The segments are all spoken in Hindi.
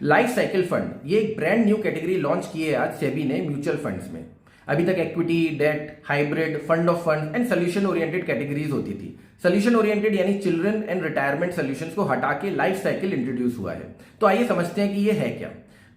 लाइफ साइकिल फंड ये एक ब्रांड न्यू कैटेगरी लॉन्च की है आज सेबी ने म्यूचुअल फंड्स में। अभी तक equity, debt, hybrid, fund of fund and solution oriented categories होती थी। सोल्यूशन ओरिएंटेड यानी चिल्ड्रन एंड रिटायरमेंट सोल्यूशंस को हटा के लाइफ साइकिल इंट्रोड्यूस हुआ है। तो आइए समझते हैं कि ये है क्या।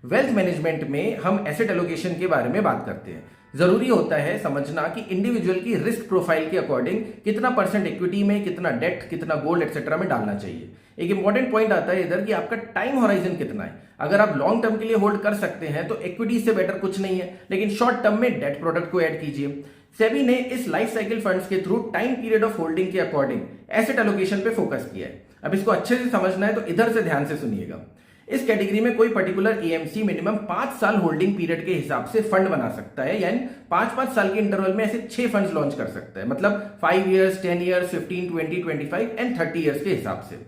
वेल्थ मैनेजमेंट में हम एसेट एलोकेशन के बारे में बात करते हैं। जरूरी होता है समझना कि इंडिविजुअल की रिस्क प्रोफाइल के अकॉर्डिंग कितना परसेंट इक्विटी में, कितना डेट, कितना गोल्ड एक्सेट्रा में डालना चाहिए। एक इंपॉर्टेंट पॉइंट आता है इधर कि आपका टाइम होराइजन कितना है। अगर आप लॉन्ग टर्म के लिए होल्ड कर सकते हैं तो इक्विटी से बेटर कुछ नहीं है, लेकिन शॉर्ट टर्म में डेट प्रोडक्ट को ऐड कीजिए। सेबी ने इस लाइफ साइकिल फंड्स के through time period of holding के अकॉर्डिंग एसेट एलोकेशन पे फोकस किया है। अब इसको अच्छे से समझना है तो इधर से ध्यान से सुनिएगा। इस कैटेगरी में कोई पर्टिकुलर एएमसी मिनिमम 5 साल होल्डिंग पीरियड के हिसाब से फंड बना सकता है, यानी 5-5 साल के इंटरवल में ऐसे 6 फंड्स लॉन्च कर सकता है। मतलब 5 इयर्स, 10 इयर्स, 15, 20, 25 एंड 30 इयर्स के हिसाब से।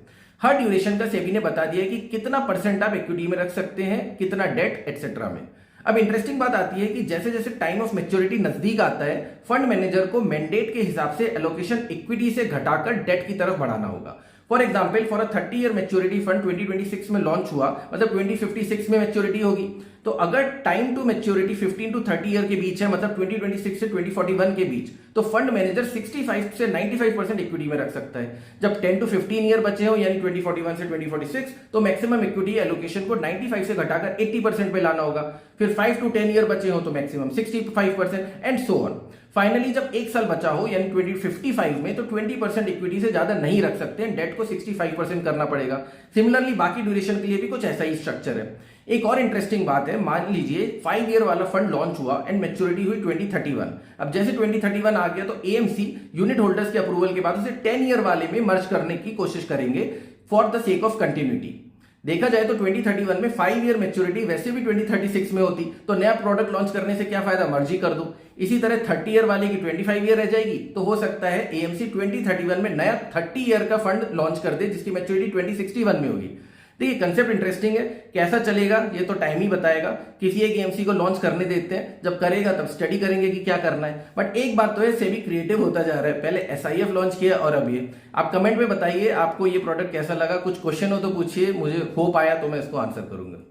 हर ड्यूरेशन का सेबी ने बता दिया कि कितना परसेंट आप इक्विटी में रख सकते हैं, कितना डेट एक्सेट्रा में। अब इंटरेस्टिंग बात आती है कि जैसे जैसे टाइम ऑफ मैच्योरिटी नजदीक आता है, फंड मैनेजर को मैंडेट के हिसाब से एलोकेशन इक्विटी से घटाकर डेट की तरफ बढ़ाना होगा। For example, for a 30 year maturity fund 2026 में लॉन्च हुआ, मतलब 2056 में मैच्योरिटी होगी। तो अगर time to maturity 15 to 30 year के बीच है, मतलब 2026 से 2041 के बीच, तो फंड मैनेजर 65 से 95% इक्विटी में रख सकता है। जब 10 टू 15 ईयर बचे हो, यानी 2041 से 2046, तो मैक्सिमम इक्विटी एलोकेशन को 95 से घटाकर 80% पे लाना होगा। फिर 5 टू 10 ईयर बचे हो तो maximum 65% and so on. Finally जब 1 साल बचा हो, यानी 2055 में, तो 20% इक्विटी से ज्यादा नहीं रख सकते हैं, डेट को 65% करना पड़ेगा। सिमिलरली बाकी ड्यूरेशन के लिए भी कुछ ऐसा ही स्ट्रक्चर है। एक और इंटरेस्टिंग बात है, मान लीजिए 5 ईयर वाला फंड लॉन्च हुआ एंड मैच्योरिटी हुई 2031। अब जैसे 2031 आ गया तो एएमसी यूनिट होल्डर्स के अप्रूवल के बाद उसे 10 ईयर वाले में मर्ज करने की कोशिश करेंगे for the sake of continuity. देखा जाए तो 2031 में 5 ईयर मैच्योरिटी वैसे भी 2036 में होती, तो नया प्रोडक्ट लॉन्च करने से क्या फायदा, मर्जी कर दो। इसी तरह 30 ईयर वाले की 25 ईयर रह जाएगी, तो हो सकता है एएमसी 2031 में नया 30 ईयर का फंड लॉन्च कर दे जिसकी मैच्योरिटी 2061 में होगी। देखिए कंसेप्ट इंटरेस्टिंग है, कैसा चलेगा ये तो टाइम ही बताएगा। किसी एक एएमसी को लॉन्च करने देते हैं, जब करेगा तब स्टडी करेंगे कि क्या करना है। बट एक बात तो है, सेबी क्रिएटिव होता जा रहा है। पहले एसआईएफ लॉन्च किया और अब ये। आप कमेंट में बताइए आपको ये प्रोडक्ट कैसा लगा। कुछ क्वेश्चन हो तो पूछिए, मुझे होप आया तो मैं इसको आंसर करूंगा।